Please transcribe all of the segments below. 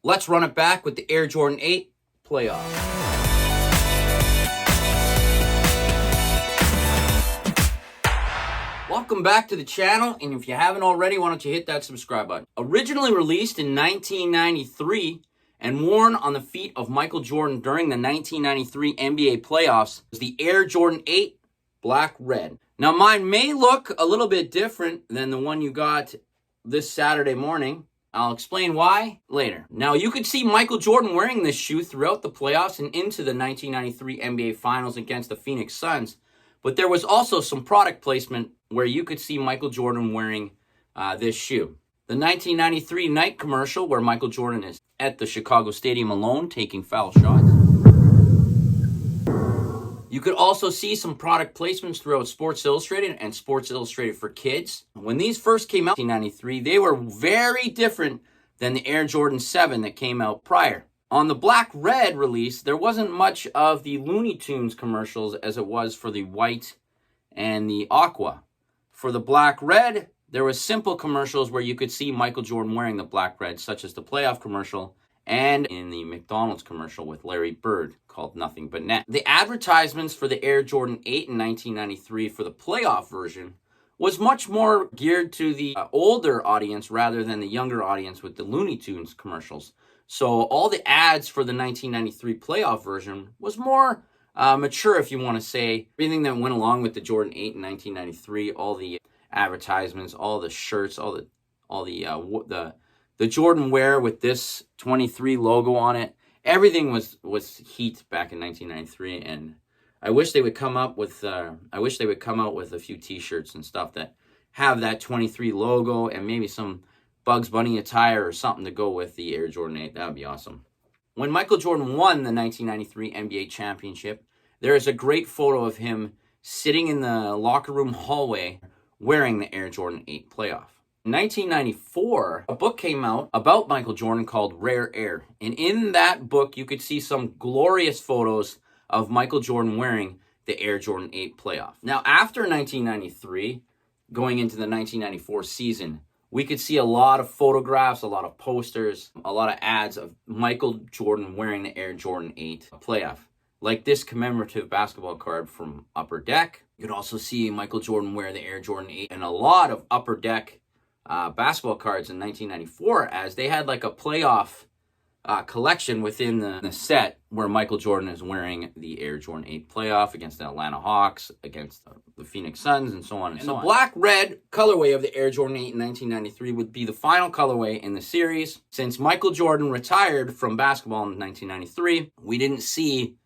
Let's run it back with the Air Jordan 8 playoff. Welcome back to the channel, and if you haven't already, why don't you hit that subscribe button. Originally released in 1993 and worn on the feet of Michael Jordan during the 1993 NBA playoffs, was the Air Jordan 8 Black Red. Now, mine may look a little bit different than the one you got this Saturday morning. I'll explain why later. Now, you could see Michael Jordan wearing this shoe throughout the playoffs and into the 1993 NBA Finals against the Phoenix Suns, but there was also some product placement where you could see Michael Jordan wearing this shoe. The 1993 Nike commercial where Michael Jordan is at the Chicago Stadium alone taking foul shots. You could also see some product placements throughout Sports Illustrated and Sports Illustrated for Kids. When these first came out in 1993, they were very different than the Air Jordan 7 that came out prior. On the Black Red release, there wasn't much of the Looney Tunes commercials as it was for the white and the aqua. For the Black Red, there was simple commercials where you could see Michael Jordan wearing the Black Red, such as the playoff commercial and in the McDonald's commercial with Larry Bird called Nothing But Net. The advertisements for the Air Jordan 8 in 1993 for the playoff version was much more geared to the older audience rather than the younger audience with the Looney Tunes commercials. So all the ads for the 1993 playoff version was more mature, if you want to say. Everything that went along with the Jordan 8 in 1993, all the advertisements, all the shirts, all the Jordan wear with this 23 logo on it, everything was heat back in 1993. And I wish they would come up with a few T-shirts and stuff that have that 23 logo and maybe some Bugs Bunny attire or something to go with the Air Jordan 8. That would be awesome. When Michael Jordan won the 1993 NBA championship, there is a great photo of him sitting in the locker room hallway wearing the Air Jordan 8 playoff. In 1994, a book came out about Michael Jordan called Rare Air. And in that book, you could see some glorious photos of Michael Jordan wearing the Air Jordan 8 playoff. Now, after 1993, going into the 1994 season, we could see a lot of photographs, a lot of posters, a lot of ads of Michael Jordan wearing the Air Jordan 8 playoff, like this commemorative basketball card from Upper Deck. You could also see Michael Jordan wear the Air Jordan 8 and a lot of Upper Deck basketball cards in 1994, as they had like a playoff collection within the set where Michael Jordan is wearing the Air Jordan 8 playoff against the Atlanta Hawks, against the Phoenix Suns, and so on and so on. The black-red colorway of the Air Jordan 8 in 1993 would be the final colorway in the series. Since Michael Jordan retired from basketball in 1993, we didn't see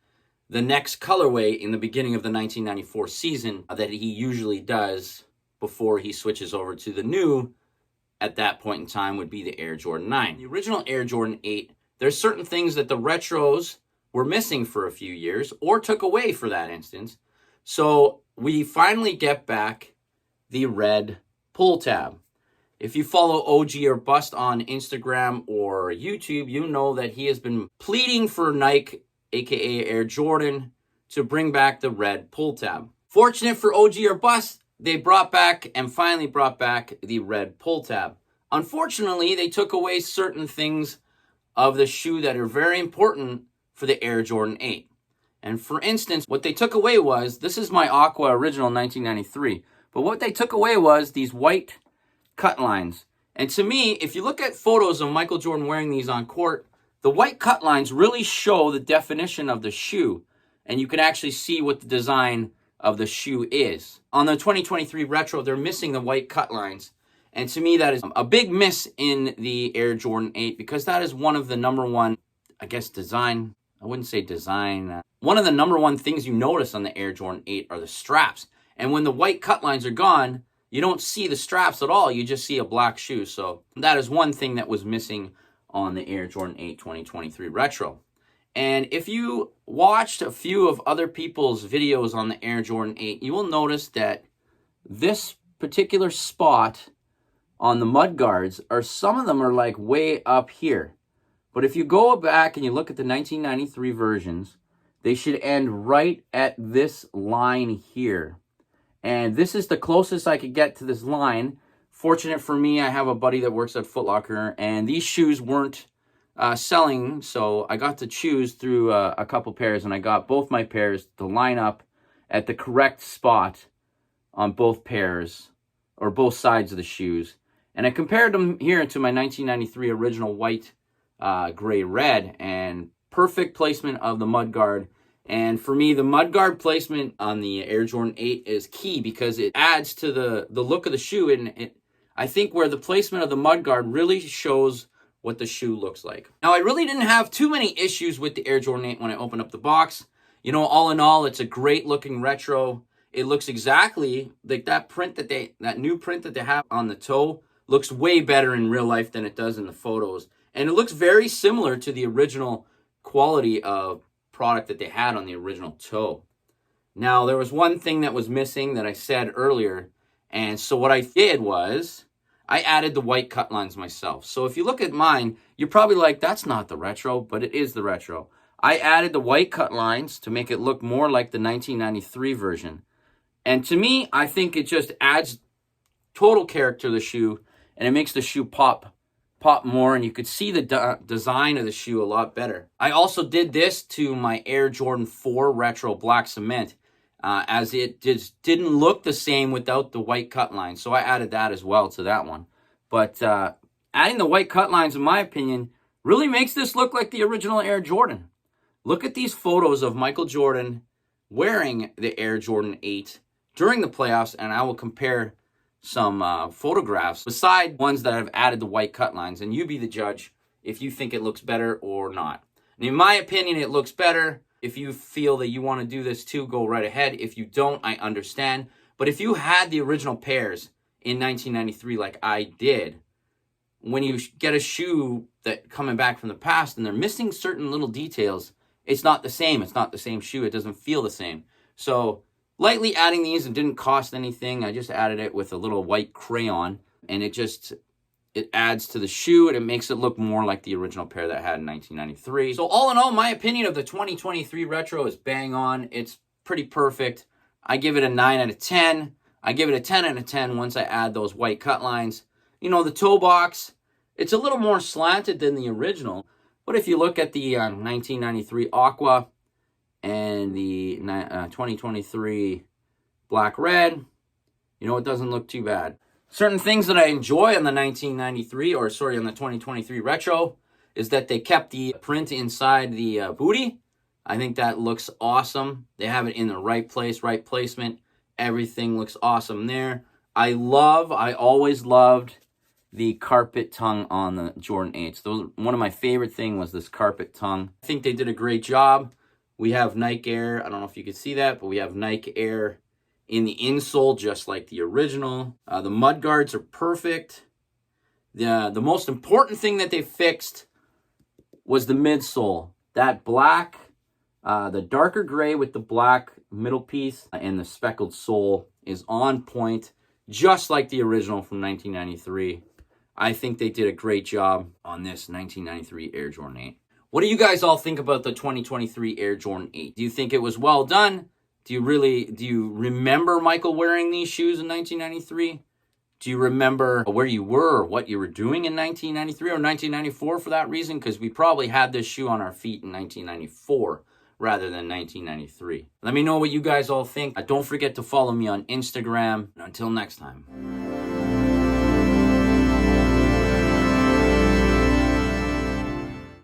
the next colorway in the beginning of the 1994 season that he usually does before he switches over to the new, at that point in time, would be the Air Jordan 9. The original Air Jordan 8, there's certain things that the retros were missing for a few years or took away for that instance. So we finally get back the red pull tab. If you follow OG or Bust on Instagram or YouTube, you know that he has been pleading for Nike, aka Air Jordan, to bring back the red pull tab. Fortunate for OG or Bust, they finally brought back the red pull tab. Unfortunately, they took away certain things of the shoe that are very important for the Air Jordan 8. And for instance, what they took away was, this is my Aqua original 1993, but what they took away was these white cut lines. And to me, if you look at photos of Michael Jordan wearing these on court, the white cut lines really show the definition of the shoe, and you can actually see what the design of the shoe is. On the 2023 Retro, they're missing the white cut lines. And to me, that is a big miss in the Air Jordan 8, because that is one of the number one, I guess, design. I wouldn't say design. One of the number one things you notice on the Air Jordan 8 are the straps. And when the white cut lines are gone, you don't see the straps at all. You just see a black shoe. So that is one thing that was missing on the Air Jordan 8 2023 Retro. And if you watched a few of other people's videos on the Air Jordan 8, you will notice that this particular spot on the mud guards, some of them are like way up here. But if you go back and you look at the 1993 versions, they should end right at this line here. And this is the closest I could get to this line. Fortunate for me, I have a buddy that works at Foot Locker, and these shoes weren't selling, so I got to choose through a couple pairs, and I got both my pairs to line up at the correct spot on both pairs, or both sides of the shoes. And I compared them here to my 1993 original white, gray, red, and perfect placement of the mudguard. And for me, the mudguard placement on the Air Jordan 8 is key because it adds to the look of the shoe. And I think where the placement of the mudguard really shows what the shoe looks like. Now, I really didn't have too many issues with the Air Jordan 8 when I opened up the box. You know, all in all, it's a great looking retro. It looks exactly like that print that new print that they have on the toe looks way better in real life than it does in the photos. And it looks very similar to the original quality of product that they had on the original toe. Now, there was one thing that was missing that I said earlier. And so what I did was I added the white cut lines myself. So if you look at mine, you're probably like, that's not the retro, but it is the retro. I added the white cut lines to make it look more like the 1993 version. And to me, I think it just adds total character to the shoe, and it makes the shoe pop more, and you could see the design of the shoe a lot better. I also did this to my Air Jordan 4 Retro Black Cement, as it just didn't look the same without the white cut lines. So I added that as well to that one. But adding the white cut lines, in my opinion, really makes this look like the original Air Jordan. Look at these photos of Michael Jordan wearing the Air Jordan 8 during the playoffs, and I will compare some photographs beside ones that have added the white cut lines, and you be the judge if you think it looks better or not. And in my opinion, it looks better. If you feel that you want to do this too, go right ahead. If you don't, I understand. But if you had the original pairs in 1993 like I did, when you get a shoe that coming back from the past and they're missing certain little details, it's not the same. It's not the same shoe. It doesn't feel the same. So lightly adding these, it didn't cost anything. I just added it with a little white crayon, and it adds to the shoe, and it makes it look more like the original pair that I had in 1993. So all in all, my opinion of the 2023 Retro is bang on. It's pretty perfect. I give it a 9 out of 10. I give it a 10 out of 10 once I add those white cut lines. You know, the toe box, it's a little more slanted than the original, but if you look at the 1993 Aqua and the 2023 Black Red, you know, it doesn't look too bad. Certain things that I enjoy on the 2023 Retro is that they kept the print inside the booty. I think that looks awesome. They have it in the right place, right placement. Everything looks awesome there. I always loved the carpet tongue on the Jordan 8s. One of my favorite things was this carpet tongue. I think they did a great job. We have Nike Air. I don't know if you can see that, but we have Nike Air in the insole, just like the original. The mud guards are perfect. The most important thing that they fixed was the midsole. That black, the darker gray with the black middle piece and the speckled sole is on point, just like the original from 1993. I think they did a great job on this 1993 Air Jordan 8. What do you guys all think about the 2023 Air Jordan 8? Do you think it was well done? Do you remember Michael wearing these shoes in 1993? Do you remember where you were or what you were doing in 1993 or 1994 for that reason? Because we probably had this shoe on our feet in 1994 rather than 1993. Let me know what you guys all think. Don't forget to follow me on Instagram. And until next time.